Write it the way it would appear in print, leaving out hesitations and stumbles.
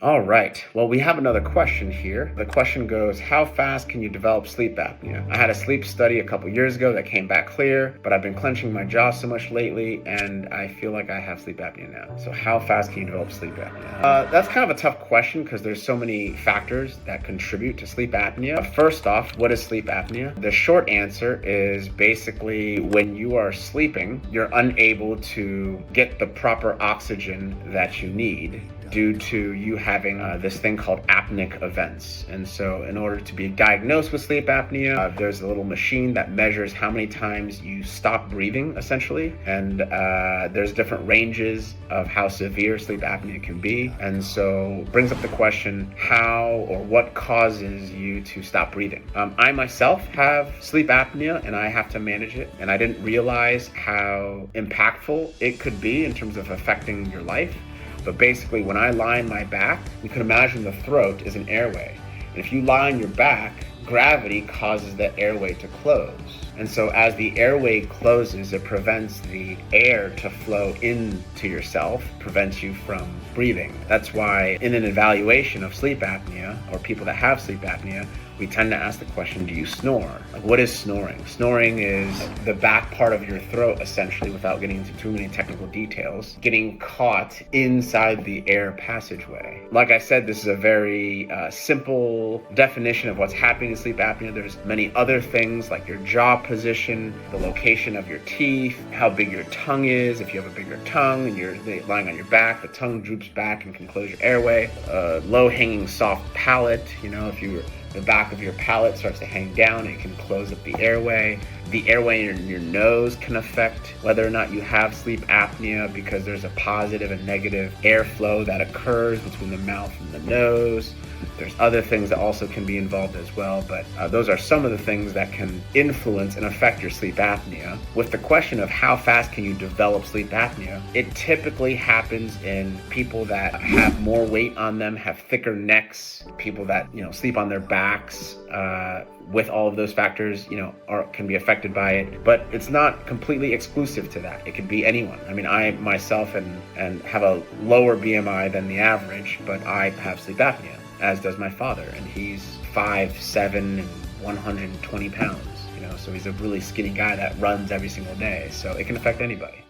All right. Well, we have another question here. The question goes, how fast can you develop sleep apnea? I had a sleep study a couple years ago that came back clear, but I've been clenching my jaw so much lately, and I feel like I have sleep apnea now. So how fast can you develop sleep apnea? That's kind of a tough question because there's so many factors that contribute to sleep apnea. First off, what is sleep apnea? The short answer is basically when you are sleeping, you're unable to get the proper oxygen that you need due to you having this thing called apneic events. And so in order to be diagnosed with sleep apnea, there's a little machine that measures how many times you stop breathing, essentially. And there's different ranges of how severe sleep apnea can be. And so brings up the question, how or what causes you to stop breathing? I myself have sleep apnea and I have to manage it. And I didn't realize how impactful it could be in terms of affecting your life. But basically, when I lie on my back, you can imagine the throat is an airway. And if you lie on your back, gravity causes the airway to close. And so as the airway closes, it prevents the air to flow into yourself, prevents you from breathing. That's why in an evaluation of sleep apnea, or people that have sleep apnea, we tend to ask the question, do you snore? Like, what is snoring? Snoring is the back part of your throat, essentially, without getting into too many technical details, getting caught inside the air passageway. Like I said, this is a very simple definition of what's happening in sleep apnea. There's many other things like your jaw position, the location of your teeth, how big your tongue is. If you have a bigger tongue and you're lying on your back, the tongue droops back and can close your airway. Low-hanging soft palate, if the back of your palate starts to hang down, it can close up the airway. The airway in your nose can affect whether or not you have sleep apnea because there's a positive and negative airflow that occurs between the mouth and the nose. There's other things that also can be involved as well, but those are some of the things that can influence and affect your sleep apnea. With the question of how fast can you develop sleep apnea, it typically happens in people that have more weight on them, have thicker necks, people that sleep on their backs. With all of those factors, can be affected by it, but it's not completely exclusive to that. It could be anyone. I mean, I myself and have a lower BMI than the average, but I have sleep apnea, as does my father, and he's 5'7" and 120 pounds. So he's a really skinny guy that runs every single day. So it can affect anybody.